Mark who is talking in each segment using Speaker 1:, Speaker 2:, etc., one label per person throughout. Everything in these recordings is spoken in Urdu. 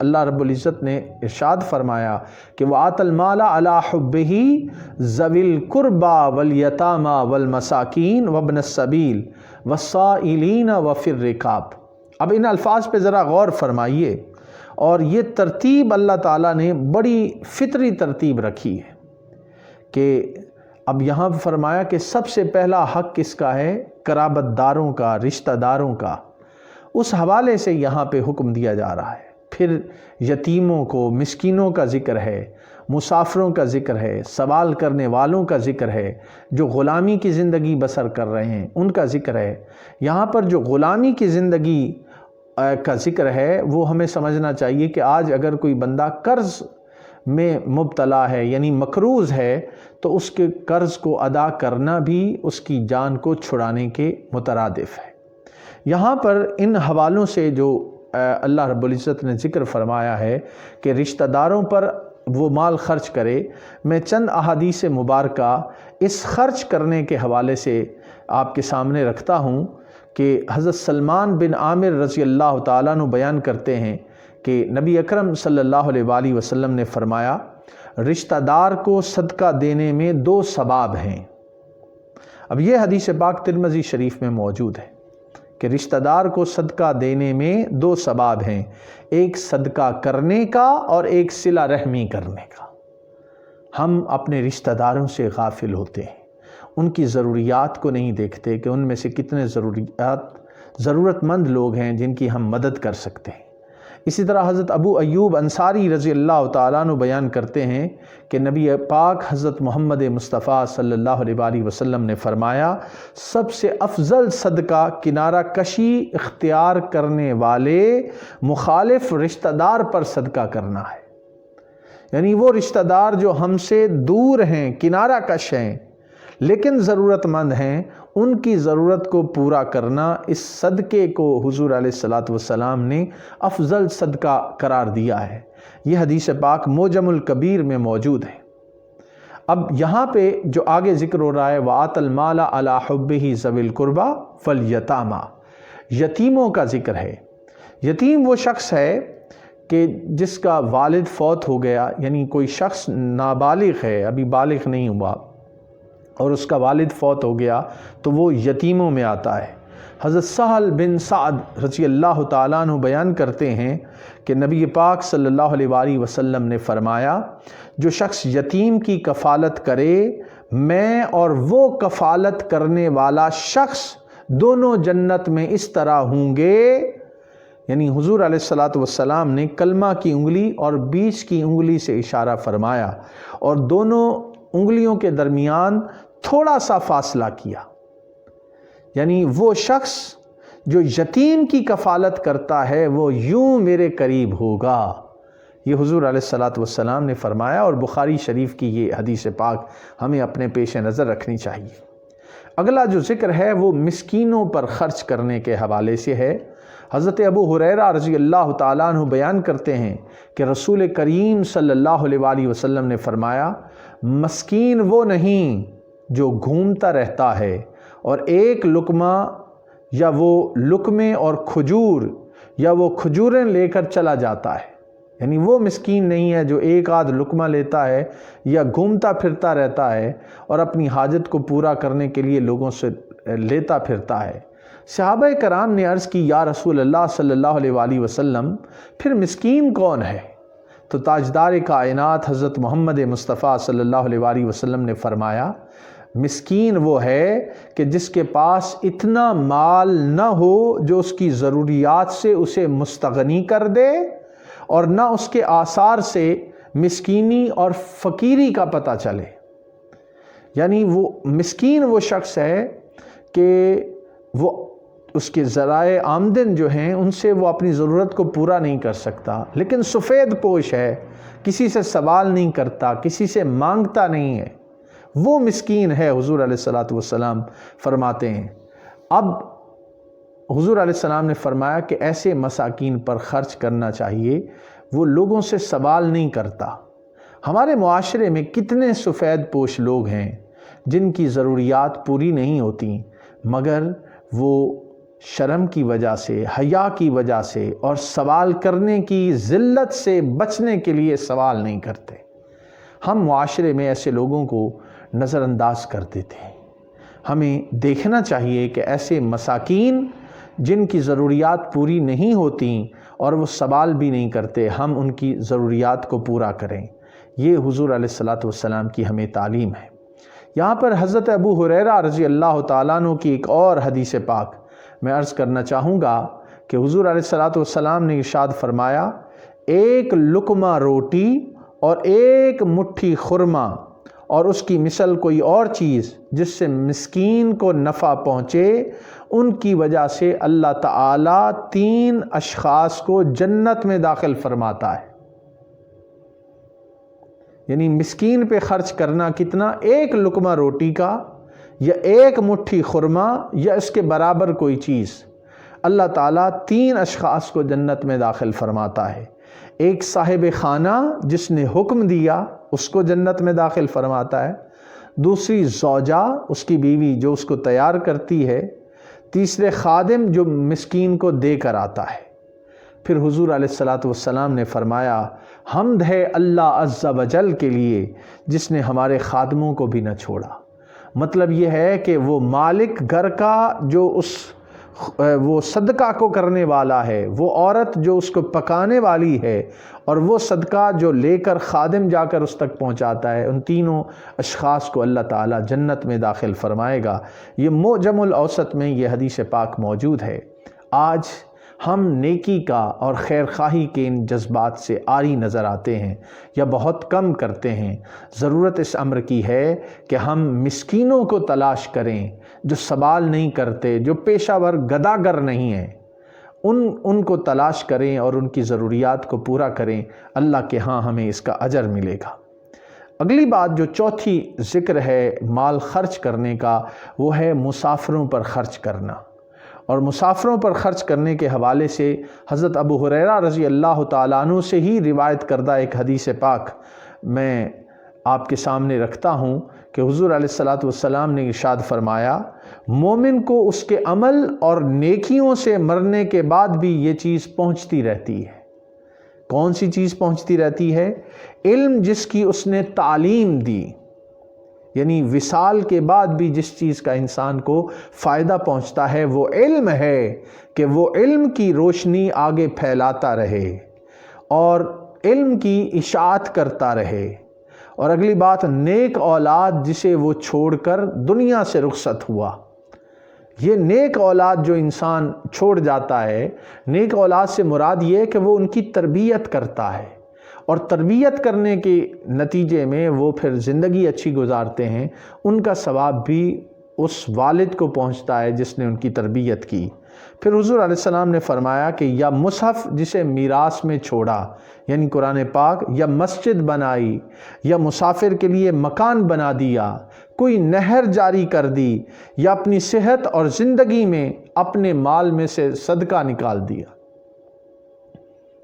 Speaker 1: اللہ رب العزت نے ارشاد فرمایا کہ وَآتَ الْمَالَ عَلَىٰ حُبِّهِ ذَوِي الْقُرْبَىٰ وَالْيَتَامَىٰ وَالْمَسَاكِينِ وَابْنَ السَّبِيلِ وَالسَّائِلِينَ وَفِي الرِّقَابِ۔ اب ان الفاظ پہ ذرا غور فرمائیے، اور یہ ترتیب اللہ تعالیٰ نے بڑی فطری ترتیب رکھی ہے کہ اب یہاں فرمایا کہ سب سے پہلا حق کس کا ہے؟ قرابت داروں کا، رشتہ داروں کا۔ اس حوالے سے یہاں پہ حکم دیا جا رہا ہے۔ پھر یتیموں کو، مسکینوں کا ذکر ہے، مسافروں کا ذکر ہے، سوال کرنے والوں کا ذکر ہے، جو غلامی کی زندگی بسر کر رہے ہیں ان کا ذکر ہے۔ یہاں پر جو غلامی کی زندگی کا ذکر ہے وہ ہمیں سمجھنا چاہیے کہ آج اگر کوئی بندہ قرض میں مبتلا ہے، یعنی مقروض ہے، تو اس کے قرض کو ادا کرنا بھی اس کی جان کو چھڑانے کے مترادف ہے۔ یہاں پر ان حوالوں سے جو اللہ رب العزت نے ذکر فرمایا ہے کہ رشتہ داروں پر وہ مال خرچ کرے، میں چند احادیث مبارکہ اس خرچ کرنے کے حوالے سے آپ کے سامنے رکھتا ہوں کہ حضرت سلمان بن عامر رضی اللہ تعالیٰ عنہ بیان کرتے ہیں کہ نبی اکرم صلی اللہ علیہ وآلہ وسلم نے فرمایا رشتہ دار کو صدقہ دینے میں 2 ثواب ہیں۔ اب یہ حدیث پاک ترمذی شریف میں موجود ہے کہ رشتہ دار کو صدقہ دینے میں 2 ثواب ہیں، ایک صدقہ کرنے کا اور ایک صلہ رحمی کرنے کا۔ ہم اپنے رشتہ داروں سے غافل ہوتے ہیں، ان کی ضروریات کو نہیں دیکھتے کہ ان میں سے کتنے ضرورت مند لوگ ہیں جن کی ہم مدد کر سکتے ہیں۔ اسی طرح حضرت ابو ایوب انصاری رضی اللہ تعالیٰ عنہ بیان کرتے ہیں کہ نبی پاک حضرت محمد مصطفیٰ صلی اللہ علیہ وآلہ وسلم نے فرمایا سب سے افضل صدقہ کنارہ کشی اختیار کرنے والے مخالف رشتہ دار پر صدقہ کرنا ہے۔ یعنی وہ رشتہ دار جو ہم سے دور ہیں، کنارہ کش ہیں، لیکن ضرورت مند ہیں، ان کی ضرورت کو پورا کرنا، اس صدقے کو حضور علیہ الصلوۃ والسلام نے افضل صدقہ قرار دیا ہے۔ یہ حدیث پاک معجم الکبیر میں موجود ہے۔ اب یہاں پہ جو آگے ذکر ہو رہا ہے وَآتَ الْمَالَ عَلَىٰ حُبِّهِ ذَوِي الْقُرْبَىٰ وَالْيَتَامَىٰ، یتیموں کا ذکر ہے۔ یتیم وہ شخص ہے کہ جس کا والد فوت ہو گیا، یعنی کوئی شخص نابالغ ہے، ابھی بالغ نہیں ہوا، اور اس کا والد فوت ہو گیا تو وہ یتیموں میں آتا ہے۔ حضرت سہل بن سعد رضی اللہ تعالیٰ عنہ بیان کرتے ہیں کہ نبی پاک صلی اللہ علیہ وآلہ وسلم نے فرمایا جو شخص یتیم کی کفالت کرے، میں اور وہ کفالت کرنے والا شخص دونوں جنت میں اس طرح ہوں گے، یعنی حضور علیہ الصلوۃ والسلام نے کلمہ کی انگلی اور بیچ کی انگلی سے اشارہ فرمایا اور دونوں انگلیوں کے درمیان تھوڑا سا فاصلہ کیا، یعنی وہ شخص جو یتیم کی کفالت کرتا ہے وہ یوں میرے قریب ہوگا۔ یہ حضور علیہ الصلوۃ والسلام نے فرمایا، اور بخاری شریف کی یہ حدیث پاک ہمیں اپنے پیش نظر رکھنی چاہیے۔ اگلا جو ذکر ہے وہ مسکینوں پر خرچ کرنے کے حوالے سے ہے۔ حضرت ابو ہریرہ رضی اللہ تعالیٰ عنہ بیان کرتے ہیں کہ رسول کریم صلی اللہ علیہ وآلہ وسلم نے فرمایا مسکین وہ نہیں جو گھومتا رہتا ہے اور ایک لقمہ یا وہ لقمے اور کھجور یا وہ کھجوریں لے کر چلا جاتا ہے، یعنی وہ مسکین نہیں ہے جو ایک آدھ لقمہ لیتا ہے یا گھومتا پھرتا رہتا ہے اور اپنی حاجت کو پورا کرنے کے لیے لوگوں سے لیتا پھرتا ہے۔ صحابہ کرام نے عرض کی یا رسول اللہ صلی اللہ علیہ وآلہ وسلم پھر مسکین کون ہے؟ تو تاجدار کائنات حضرت محمد مصطفیٰ صلی اللہ علیہ وآلہ وسلم نے فرمایا مسکین وہ ہے کہ جس کے پاس اتنا مال نہ ہو جو اس کی ضروریات سے اسے مستغنی کر دے، اور نہ اس کے آثار سے مسکینی اور فقیری کا پتہ چلے۔ یعنی وہ مسکین وہ شخص ہے کہ وہ اس کے ذرائع آمدن جو ہیں ان سے وہ اپنی ضرورت کو پورا نہیں کر سکتا، لیکن سفید پوش ہے، کسی سے سوال نہیں کرتا، کسی سے مانگتا نہیں ہے، وہ مسکین ہے۔ حضور علیہ الصلوۃ والسلام فرماتے ہیں۔ اب حضور علیہ السلام نے فرمایا کہ ایسے مساکین پر خرچ کرنا چاہیے، وہ لوگوں سے سوال نہیں کرتا۔ ہمارے معاشرے میں کتنے سفید پوش لوگ ہیں جن کی ضروریات پوری نہیں ہوتی، مگر وہ شرم کی وجہ سے، حیا کی وجہ سے اور سوال کرنے کی ذلت سے بچنے کے لیے سوال نہیں کرتے۔ ہم معاشرے میں ایسے لوگوں کو نظر انداز کر دیتے ہیں۔ ہمیں دیکھنا چاہیے کہ ایسے مساکین جن کی ضروریات پوری نہیں ہوتیں اور وہ سوال بھی نہیں کرتے، ہم ان کی ضروریات کو پورا کریں۔ یہ حضور علیہ الصلاۃ والسلام کی ہمیں تعلیم ہے۔ یہاں پر حضرت ابو ہریرہ رضی اللہ تعالیٰ عنہ کی ایک اور حدیث پاک میں عرض کرنا چاہوں گا کہ حضور علیہ الصلاۃ والسلام نے ارشاد فرمایا، ایک لقمہ روٹی اور ایک مٹھی خرما اور اس کی مثل کوئی اور چیز جس سے مسکین کو نفع پہنچے، ان کی وجہ سے اللہ تعالیٰ 3 اشخاص کو جنت میں داخل فرماتا ہے۔ یعنی مسکین پہ خرچ کرنا کتنا؟ ایک لقمہ روٹی کا یا ایک مٹھی خرما یا اس کے برابر کوئی چیز، اللہ تعالیٰ 3 اشخاص کو جنت میں داخل فرماتا ہے۔ ایک صاحب خانہ جس نے حکم دیا، اس کو جنت میں داخل فرماتا ہے۔ دوسری زوجہ، اس کی بیوی جو اس کو تیار کرتی ہے۔ تیسرے خادم جو مسکین کو دے کر آتا ہے۔ پھر حضور علیہ الصلاۃ والسلام نے فرمایا، حمد ہے اللہ عز و جل کے لیے جس نے ہمارے خادموں کو بھی نہ چھوڑا۔ مطلب یہ ہے کہ وہ مالک گھر کا جو وہ صدقہ کو کرنے والا ہے، وہ عورت جو اس کو پکانے والی ہے، اور وہ صدقہ جو لے کر خادم جا کر اس تک پہنچاتا ہے، ان تینوں اشخاص کو اللہ تعالیٰ جنت میں داخل فرمائے گا۔ یہ معجم الاوسط میں یہ حدیث پاک موجود ہے۔ آج ہم نیکی کا اور خیر خواہی کے ان جذبات سے عاری نظر آتے ہیں یا بہت کم کرتے ہیں۔ ضرورت اس امر کی ہے کہ ہم مسکینوں کو تلاش کریں جو سوال نہیں کرتے، جو پیشہ ور گداگر نہیں ہیں، ان کو تلاش کریں اور ان کی ضروریات کو پورا کریں۔ اللہ کے ہاں ہمیں اس کا اجر ملے گا۔ اگلی بات جو چوتھی ذکر ہے مال خرچ کرنے کا، وہ ہے مسافروں پر خرچ کرنا۔ اور مسافروں پر خرچ کرنے کے حوالے سے حضرت ابو ہریرہ رضی اللہ تعالیٰ عنہ سے ہی روایت کردہ ایک حدیث پاک میں آپ کے سامنے رکھتا ہوں کہ حضور علیہ الصلاۃ والسلام نے ارشاد فرمایا، مومن کو اس کے عمل اور نیکیوں سے مرنے کے بعد بھی یہ چیز پہنچتی رہتی ہے۔ کون سی چیز پہنچتی رہتی ہے؟ علم جس کی اس نے تعلیم دی۔ یعنی وصال کے بعد بھی جس چیز کا انسان کو فائدہ پہنچتا ہے وہ علم ہے، کہ وہ علم کی روشنی آگے پھیلاتا رہے اور علم کی اشاعت کرتا رہے۔ اور اگلی بات، نیک اولاد جسے وہ چھوڑ کر دنیا سے رخصت ہوا۔ یہ نیک اولاد جو انسان چھوڑ جاتا ہے، نیک اولاد سے مراد یہ ہے کہ وہ ان کی تربیت کرتا ہے، اور تربیت کرنے کے نتیجے میں وہ پھر زندگی اچھی گزارتے ہیں، ان کا ثواب بھی اس والد کو پہنچتا ہے جس نے ان کی تربیت کی۔ پھر حضور علیہ السلام نے فرمایا کہ یا مصحف جسے میراث میں چھوڑا، یعنی قرآن پاک، یا مسجد بنائی، یا مسافر کے لیے مکان بنا دیا، کوئی نہر جاری کر دی، یا اپنی صحت اور زندگی میں اپنے مال میں سے صدقہ نکال دیا۔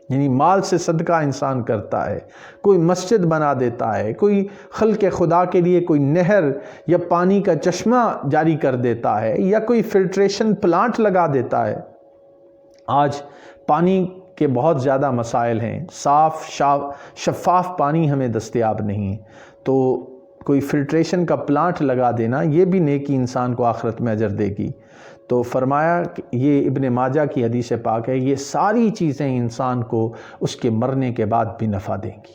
Speaker 1: یعنی مال سے صدقہ انسان کرتا ہے، کوئی مسجد بنا دیتا ہے، کوئی خلق خدا کے لیے کوئی نہر یا پانی کا چشمہ جاری کر دیتا ہے، یا کوئی فلٹریشن پلانٹ لگا دیتا ہے۔ آج پانی کے بہت زیادہ مسائل ہیں، صاف شفاف پانی ہمیں دستیاب نہیں، تو کوئی فلٹریشن کا پلانٹ لگا دینا یہ بھی نیکی انسان کو آخرت میں اجر دے گی۔ تو فرمایا کہ یہ ابن ماجہ کی حدیث پاک ہے، یہ ساری چیزیں انسان کو اس کے مرنے کے بعد بھی نفع دیں گی۔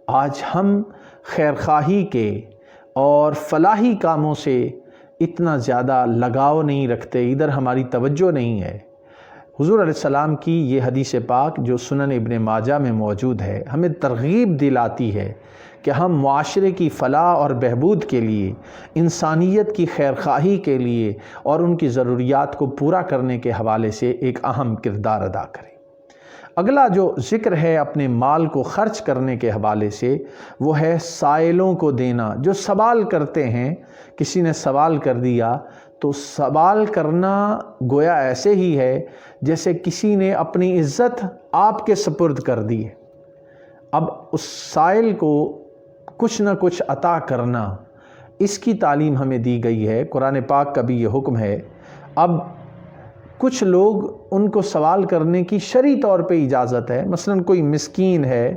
Speaker 1: آج ہم خیر خواہی کے اور فلاحی کاموں سے اتنا زیادہ لگاؤ نہیں رکھتے، ادھر ہماری توجہ نہیں ہے۔ حضور علیہ السلام کی یہ حدیث پاک جو سنن ابن ماجہ میں موجود ہے، ہمیں ترغیب دلاتی ہے کہ ہم معاشرے کی فلاح اور بہبود کے لیے، انسانیت کی خیر خواہی کے لیے اور ان کی ضروریات کو پورا کرنے کے حوالے سے ایک اہم کردار ادا کریں۔ اگلا جو ذکر ہے اپنے مال کو خرچ کرنے کے حوالے سے، وہ ہے سائلوں کو دینا۔ جو سوال کرتے ہیں، کسی نے سوال کر دیا تو سوال کرنا گویا ایسے ہی ہے جیسے کسی نے اپنی عزت آپ کے سپرد کر دی ہے۔ اب اس سائل کو کچھ نہ کچھ عطا کرنا، اس کی تعلیم ہمیں دی گئی ہے، قرآن پاک کا بھی یہ حکم ہے۔ اب کچھ لوگ ان کو سوال کرنے کی شرعی طور پہ اجازت ہے، مثلا کوئی مسکین ہے،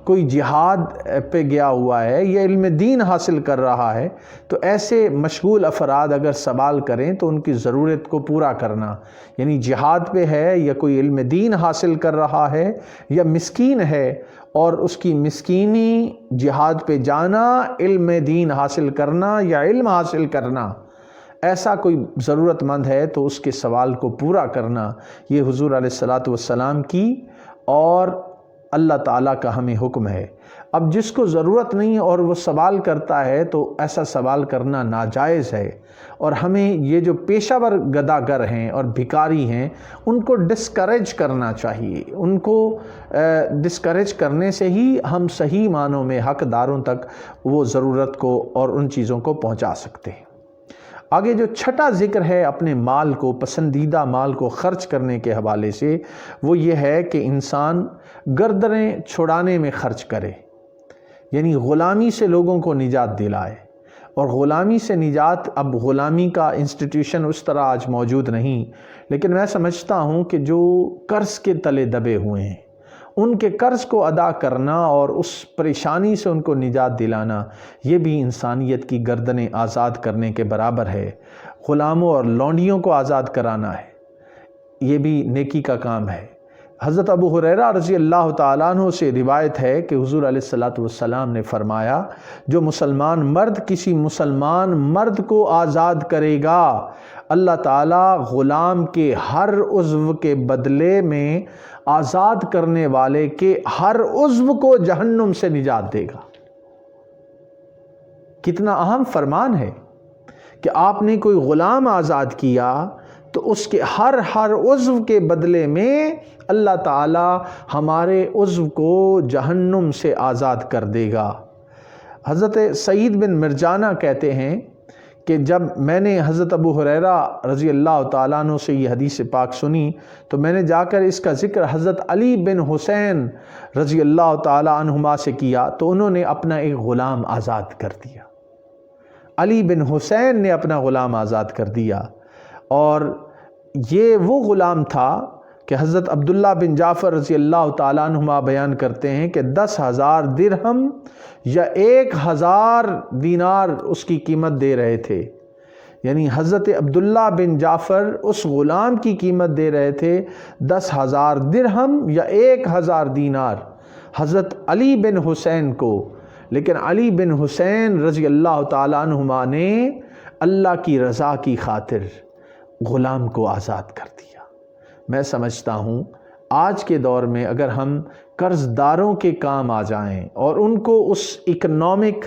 Speaker 1: کوئی جہاد پہ گیا ہوا ہے یا علم دین حاصل کر رہا ہے، تو ایسے مشغول افراد اگر سوال کریں تو ان کی ضرورت کو پورا کرنا، یعنی جہاد پہ ہے یا کوئی علم دین حاصل کر رہا ہے یا مسکین ہے اور اس کی مسکینی جہاد پہ جانا، علم دین حاصل کرنا یا علم حاصل کرنا، ایسا کوئی ضرورت مند ہے تو اس کے سوال کو پورا کرنا، یہ حضور علیہ الصلاۃ والسلام کی اور اللہ تعالیٰ کا ہمیں حکم ہے۔ اب جس کو ضرورت نہیں اور وہ سوال کرتا ہے تو ایسا سوال کرنا ناجائز ہے، اور ہمیں یہ جو پیشہ ور گداگر ہیں اور بھکاری ہیں ان کو ڈسکریج کرنا چاہیے۔ ان کو ڈسکریج کرنے سے ہی ہم صحیح معنوں میں حقداروں تک وہ ضرورت کو اور ان چیزوں کو پہنچا سکتے ہیں۔ آگے جو چھٹا ذکر ہے اپنے مال کو، پسندیدہ مال کو خرچ کرنے کے حوالے سے، وہ یہ ہے کہ انسان گردنیں چھڑانے میں خرچ کرے، یعنی غلامی سے لوگوں کو نجات دلائے۔ اور غلامی سے نجات، اب غلامی کا انسٹیٹیوشن اس طرح آج موجود نہیں، لیکن میں سمجھتا ہوں کہ جو قرض کے تلے دبے ہوئے ہیں ان کے قرض کو ادا کرنا اور اس پریشانی سے ان کو نجات دلانا، یہ بھی انسانیت کی گردنیں آزاد کرنے کے برابر ہے۔ غلاموں اور لونڈیوں کو آزاد کرانا ہے، یہ بھی نیکی کا کام ہے۔ حضرت ابو ہریرہ رضی اللہ تعالیٰ عنہ سے روایت ہے کہ حضور علیہ الصلاۃ والسلام نے فرمایا، جو مسلمان مرد کسی مسلمان مرد کو آزاد کرے گا، اللہ تعالیٰ غلام کے ہر عضو کے بدلے میں آزاد کرنے والے کے ہر عضو کو جہنم سے نجات دے گا۔ کتنا اہم فرمان ہے کہ آپ نے کوئی غلام آزاد کیا تو اس کے ہر عضو کے بدلے میں اللہ تعالی ہمارے عضو کو جہنم سے آزاد کر دے گا۔ حضرت سعید بن مرجانہ کہتے ہیں کہ جب میں نے حضرت ابو ہریرہ رضی اللہ تعالیٰ عنہ سے یہ حدیث پاک سنی تو میں نے جا کر اس کا ذکر حضرت علی بن حسین رضی اللہ تعالیٰ عنہما سے کیا، تو انہوں نے اپنا ایک غلام آزاد کر دیا۔ علی بن حسین نے اپنا غلام آزاد کر دیا، اور یہ وہ غلام تھا کہ حضرت عبداللہ بن جعفر رضی اللہ تعالیٰ عنہما بیان کرتے ہیں کہ 10,000 درہم یا 1,000 دینار اس کی قیمت دے رہے تھے، یعنی حضرت عبداللہ بن جعفر اس غلام کی قیمت دے رہے تھے 10,000 درہم یا 1,000 دینار حضرت علی بن حسین کو، لیکن علی بن حسین رضی اللہ تعالیٰ عنہما نے اللہ کی رضا کی خاطر غلام کو آزاد کر دیا۔ میں سمجھتا ہوں آج کے دور میں اگر ہم قرض داروں کے کام آ جائیں اور ان کو اس اکنامک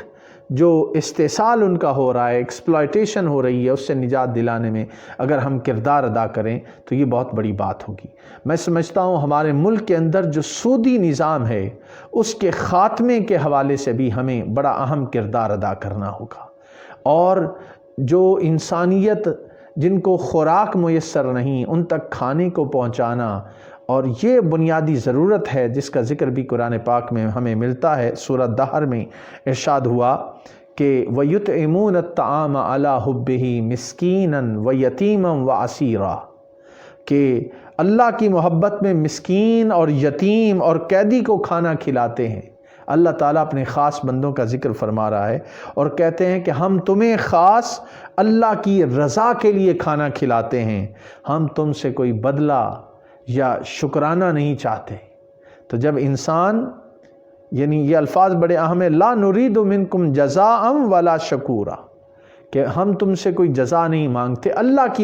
Speaker 1: جو استحصال ان کا ہو رہا ہے، ایکسپلائٹیشن ہو رہی ہے، اس سے نجات دلانے میں اگر ہم کردار ادا کریں تو یہ بہت بڑی بات ہوگی۔ میں سمجھتا ہوں ہمارے ملک کے اندر جو سودی نظام ہے اس کے خاتمے کے حوالے سے بھی ہمیں بڑا اہم کردار ادا کرنا ہوگا، اور جو انسانیت جن کو خوراک میسر نہیں ان تک کھانے کو پہنچانا، اور یہ بنیادی ضرورت ہے جس کا ذکر بھی قرآن پاک میں ہمیں ملتا ہے۔ سورہ دہر میں ارشاد ہوا کہ وَيُطْعِمُونَ الطَّعَامَ عَلَىٰ حُبِّهِ مِسْكِينًا وَيَتِيمًا وَأَسِيرًا، کہ اللہ کی محبت میں مسکین اور یتیم اور قیدی کو کھانا کھلاتے ہیں۔ اللہ تعالیٰ اپنے خاص بندوں کا ذکر فرما رہا ہے اور کہتے ہیں کہ ہم تمہیں خاص اللہ کی رضا کے لیے کھانا کھلاتے ہیں، ہم تم سے کوئی بدلہ یا شکرانہ نہیں چاہتے۔ تو جب انسان، یعنی یہ الفاظ بڑے اہم ہیں، لا نرید منکم جزاء ولا شکورا، کہ ہم تم سے کوئی جزا نہیں مانگتے، اللہ کی